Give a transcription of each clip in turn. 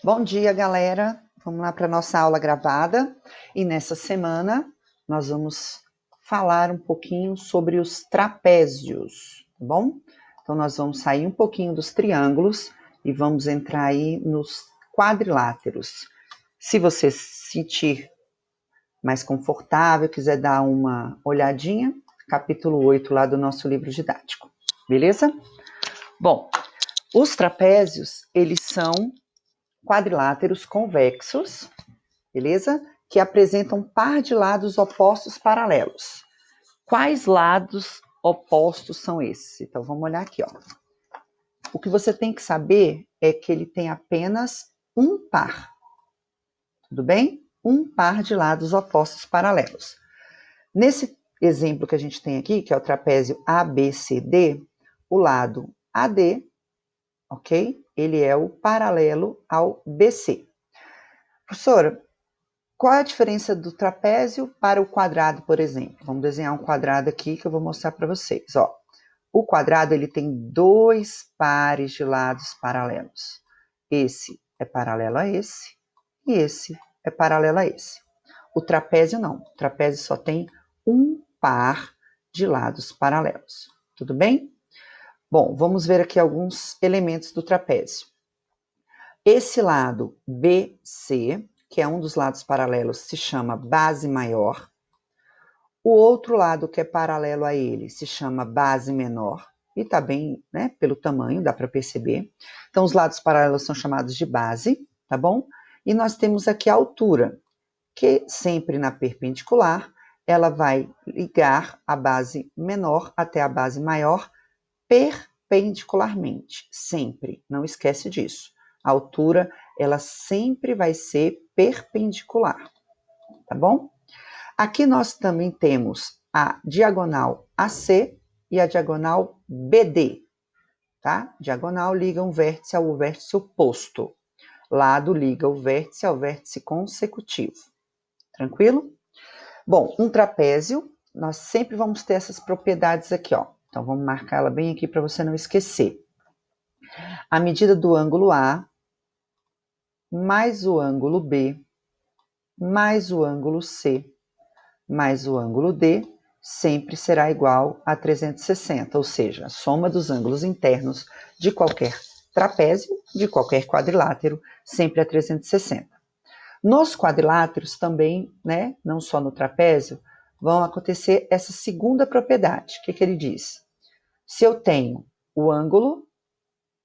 Bom dia, galera. Vamos lá para a nossa aula gravada. E nessa semana nós vamos falar um pouquinho sobre os trapézios, tá bom? Então nós vamos sair um pouquinho dos triângulos e vamos entrar aí nos quadriláteros. Se você se sentir mais confortável, quiser dar uma olhadinha, capítulo 8 lá do nosso livro didático. Beleza? Bom, os trapézios, eles são quadriláteros convexos, beleza? Que apresentam um par de lados opostos paralelos. Quais lados opostos são esses? Então, vamos olhar aqui, ó. O que você tem que saber é que ele tem apenas um par, tudo bem? Um par de lados opostos paralelos. Nesse exemplo que a gente tem aqui, que é o trapézio ABCD, o lado AD, ok? Ele é o paralelo ao BC. Professora, qual é a diferença do trapézio para o quadrado, por exemplo? Vamos desenhar um quadrado aqui que eu vou mostrar para vocês. Ó, o quadrado ele tem dois pares de lados paralelos. Esse é paralelo a esse e esse é paralelo a esse. O trapézio não. O trapézio só tem um par de lados paralelos. Tudo bem? Bom, vamos ver aqui alguns elementos do trapézio. Esse lado BC, que é um dos lados paralelos, se chama base maior. O outro lado, que é paralelo a ele, se chama base menor. E tá bem, né, pelo tamanho, dá para perceber. Então, os lados paralelos são chamados de base, tá bom? E nós temos aqui a altura, que sempre na perpendicular, ela vai ligar a base menor até a base maior perpendicularmente, sempre. Não esquece disso. A altura, ela sempre vai ser perpendicular, tá bom? Aqui nós também temos a diagonal AC e a diagonal BD, tá? Diagonal liga um vértice ao vértice oposto. Lado liga o vértice ao vértice consecutivo. Tranquilo? Bom, um trapézio, nós sempre vamos ter essas propriedades aqui, ó. Então, vamos marcar ela bem aqui para você não esquecer. A medida do ângulo A mais o ângulo B, mais o ângulo C, mais o ângulo D, sempre será igual a 360, ou seja, a soma dos ângulos internos de qualquer trapézio, de qualquer quadrilátero, sempre é 360. Nos quadriláteros também, né, não só no trapézio, vão acontecer essa segunda propriedade. O que ele diz? Se eu tenho o ângulo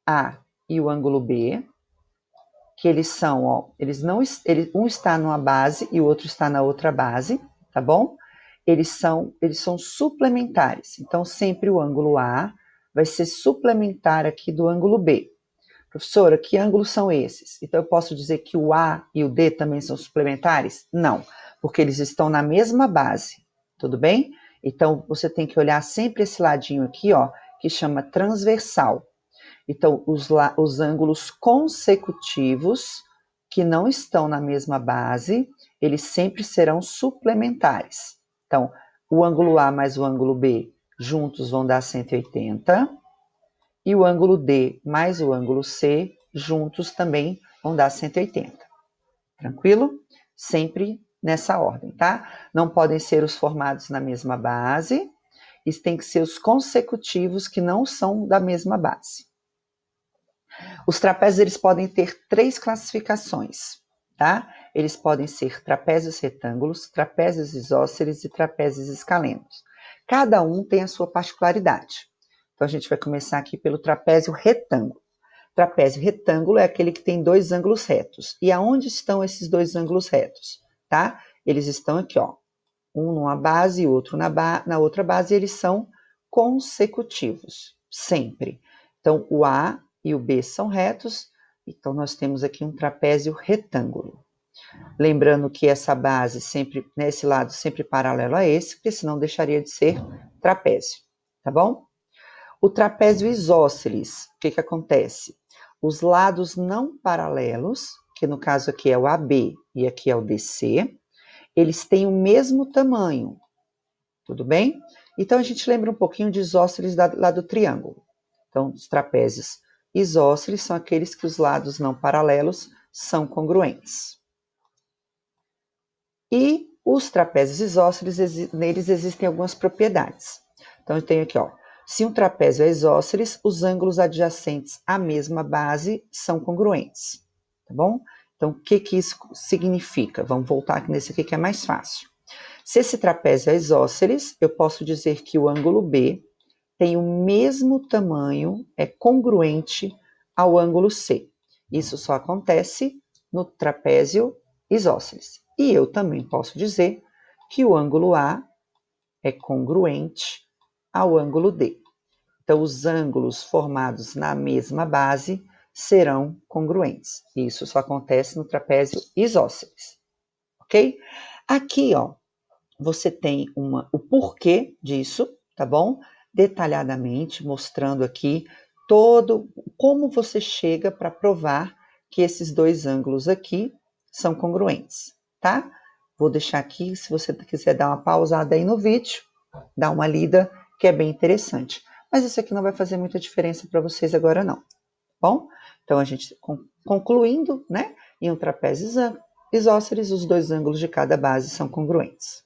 A e o ângulo B, que eles são, ó, um está numa base e o outro está na outra base, tá bom? Eles são suplementares. Então, sempre o ângulo A vai ser suplementar aqui do ângulo B. Professora, que ângulos são esses? Então, eu posso dizer que o A e o D também são suplementares? Não, porque eles estão na mesma base, tudo bem? Então, você tem que olhar sempre esse ladinho aqui, ó, que chama transversal. Então, os ângulos consecutivos, que não estão na mesma base, eles sempre serão suplementares. Então, o ângulo A mais o ângulo B juntos vão dar 180, e o ângulo D mais o ângulo C juntos também vão dar 180. Tranquilo? Sempre nessa ordem, tá? Não podem ser os formados na mesma base, e tem que ser os consecutivos que não são da mesma base. Os trapézios eles podem ter três classificações, tá? Eles podem ser trapézios retângulos, trapézios isósceles e trapézios escalenos. Cada um tem a sua particularidade. Então, a gente vai começar aqui pelo trapézio retângulo. Trapézio retângulo é aquele que tem dois ângulos retos. E aonde estão esses dois ângulos retos? Tá? Eles estão aqui, ó. Um numa base e outro na outra base, e eles são consecutivos, sempre. Então, o A e o B são retos, então nós temos aqui um trapézio retângulo. Lembrando que essa base sempre, nesse lado, sempre paralelo a esse, porque senão deixaria de ser trapézio, tá bom? O trapézio isósceles, o que acontece? Os lados não paralelos, que no caso aqui é o AB e aqui é o DC, eles têm o mesmo tamanho, tudo bem? Então, a gente lembra um pouquinho de isósceles lá do triângulo. Então, os trapézios isósceles são aqueles que os lados não paralelos são congruentes. E os trapézios isósceles, neles existem algumas propriedades. Então, eu tenho aqui, ó, se um trapézio é isósceles, os ângulos adjacentes à mesma base são congruentes, tá bom? Então, o que isso significa? Vamos voltar aqui nesse aqui que é mais fácil. Se esse trapézio é isósceles, eu posso dizer que o ângulo B tem o mesmo tamanho, é congruente ao ângulo C. Isso só acontece no trapézio isósceles. E eu também posso dizer que o ângulo A é congruente ao ângulo D. Então, os ângulos formados na mesma base serão congruentes. Isso só acontece no trapézio isósceles, ok? Aqui, ó, você tem o porquê disso, tá bom? Detalhadamente, mostrando aqui todo como você chega para provar que esses dois ângulos aqui são congruentes, tá? Vou deixar aqui, se você quiser dar uma pausada aí no vídeo, dar uma lida, que é bem interessante. Mas isso aqui não vai fazer muita diferença para vocês agora não, bom? Então, a gente, concluindo, né? Em um trapézio isósceles, os dois ângulos de cada base são congruentes.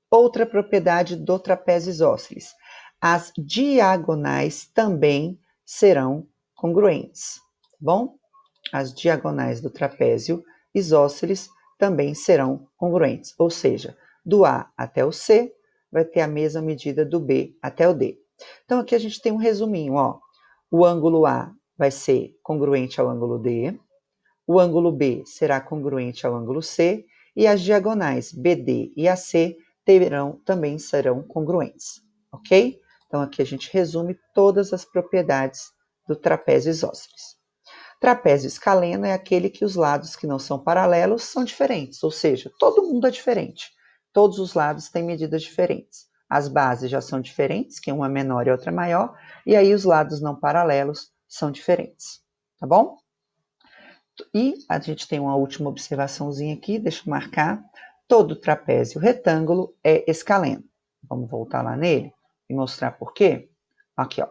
Outra propriedade do trapézio isósceles. As diagonais também serão congruentes, tá bom? As diagonais do trapézio isósceles também serão congruentes, ou seja, do A até o C vai ter a mesma medida do B até o D. Então, aqui a gente tem um resuminho, ó. O ângulo A vai ser congruente ao ângulo D, o ângulo B será congruente ao ângulo C, e as diagonais BD e AC também serão congruentes, ok? Então, aqui a gente resume todas as propriedades do trapézio isósceles. Trapézio escaleno é aquele que os lados que não são paralelos são diferentes, ou seja, todo mundo é diferente. Todos os lados têm medidas diferentes. As bases já são diferentes, que uma é menor e outra é maior, e aí os lados não paralelos são diferentes, tá bom? E a gente tem uma última observaçãozinha aqui, deixa eu marcar. Todo trapézio retângulo é escaleno. Vamos voltar lá nele e mostrar por quê? Aqui, ó.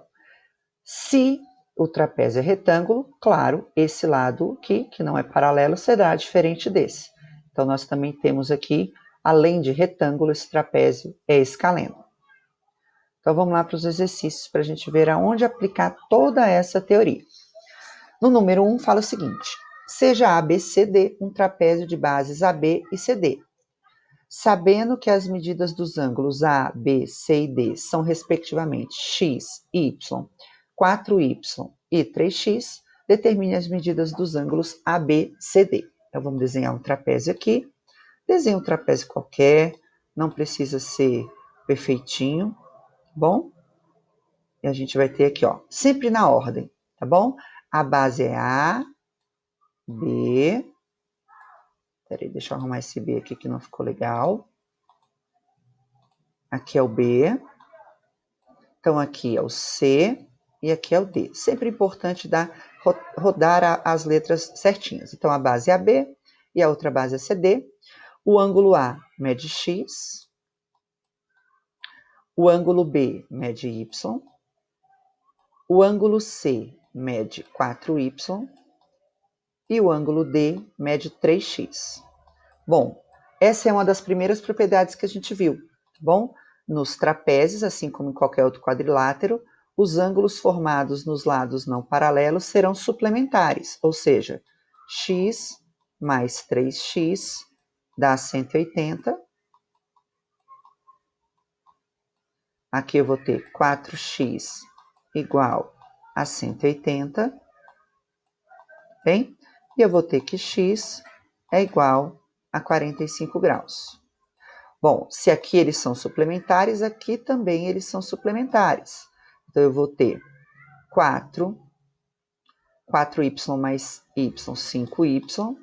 Se o trapézio é retângulo, claro, esse lado aqui, que não é paralelo, será diferente desse. Então, nós também temos aqui, além de retângulo, esse trapézio é escaleno. Então, vamos lá para os exercícios, para a gente ver aonde aplicar toda essa teoria. No número 1, fala o seguinte: seja ABCD um trapézio de bases AB e CD. Sabendo que as medidas dos ângulos A, B, C e D são respectivamente x, y, 4y e 3x, determine as medidas dos ângulos AB, CD. Então, vamos desenhar um trapézio aqui. Desenhe um trapézio qualquer, não precisa ser perfeitinho, tá bom? E a gente vai ter aqui, ó, sempre na ordem, tá bom? A base é A, B. Peraí, deixa eu arrumar esse B aqui que não ficou legal. Aqui é o B. Então, aqui é o C e aqui é o D. Sempre importante rodar as letras certinhas. Então, a base é a B e a outra base é CD. O ângulo A mede X. O ângulo B mede Y. O ângulo C mede 4y. E o ângulo D mede 3x. Bom, essa é uma das primeiras propriedades que a gente viu, tá bom? Nos trapézios, assim como em qualquer outro quadrilátero, os ângulos formados nos lados não paralelos serão suplementares, ou seja, x mais 3x dá 180. Aqui eu vou ter 4x igual a 180, bem? E eu vou ter que x é igual a 45 graus. Bom, se aqui eles são suplementares, aqui também eles são suplementares. Então, eu vou ter 4y mais y, 5y,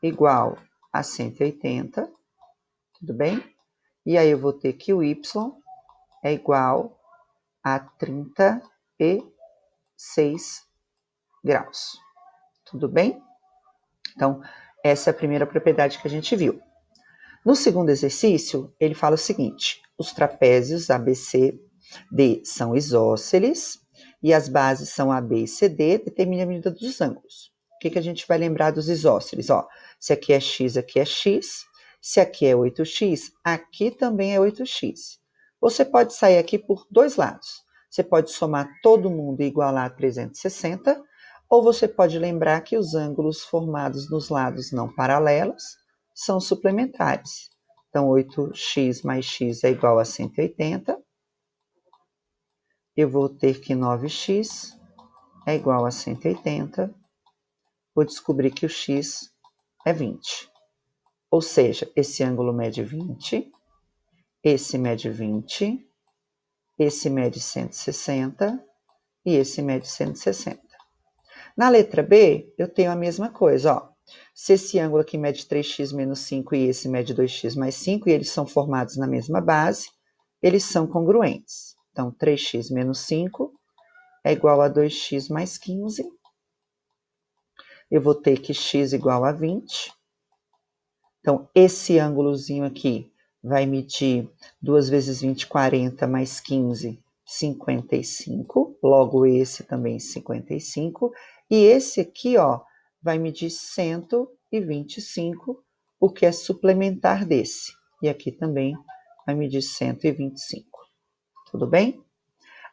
igual a 180, tudo bem? E aí, eu vou ter que o y é igual a 36 graus, tudo bem? Então, essa é a primeira propriedade que a gente viu. No segundo exercício, ele fala o seguinte: os trapézios ABCD são isósceles e as bases são AB e CD, determine a medida dos ângulos. que a gente vai lembrar dos isósceles? Ó, se aqui é x, aqui é x. Se aqui é 8x, aqui também é 8x. Você pode sair aqui por dois lados. Você pode somar todo mundo e igualar a 360, ou você pode lembrar que os ângulos formados nos lados não paralelos são suplementares. Então, 8x mais x é igual a 180. Eu vou ter que 9x é igual a 180. Vou descobrir que o x é 20. Ou seja, esse ângulo mede 20, esse mede 20, esse mede 160 e esse mede 160. Na letra B, eu tenho a mesma coisa, ó. Se esse ângulo aqui mede 3x menos 5 e esse mede 2x mais 5, e eles são formados na mesma base, eles são congruentes. Então, 3x menos 5 é igual a 2x mais 15. Eu vou ter que x igual a 20. Então, esse ângulozinho aqui vai medir 2 vezes 20, 40, mais 15, 55. Logo, esse também 55. E esse aqui, ó, vai medir 125, porque é suplementar desse. E aqui também vai medir 125. Tudo bem?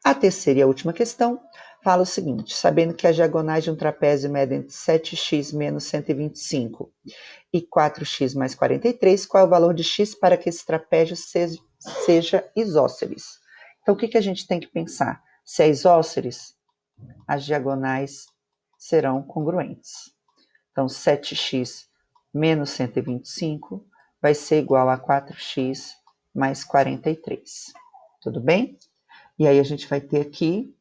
A terceira e a última questão fala o seguinte: sabendo que as diagonais de um trapézio medem 7x menos 125 e 4x mais 43, qual é o valor de x para que esse trapézio seja isósceles? Então, o que a gente tem que pensar? Se é isósceles, as diagonais serão congruentes. Então, 7x menos 125 vai ser igual a 4x mais 43. Tudo bem? E aí a gente vai ter aqui,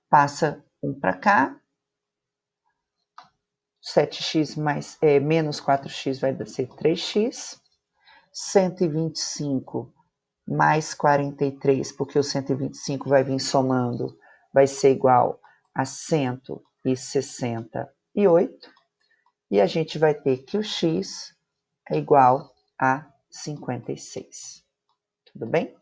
passa um para cá, 7x menos 4x vai ser 3x, 125 mais 43, porque o 125 vai vir somando, vai ser igual a 168, e a gente vai ter que o x é igual a 56. Tudo bem?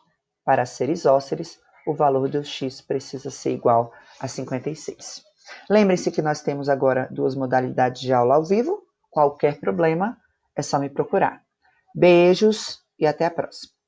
Para ser isósceles, o valor do x precisa ser igual a 56. Lembre-se que nós temos agora duas modalidades de aula ao vivo. Qualquer problema, é só me procurar. Beijos e até a próxima.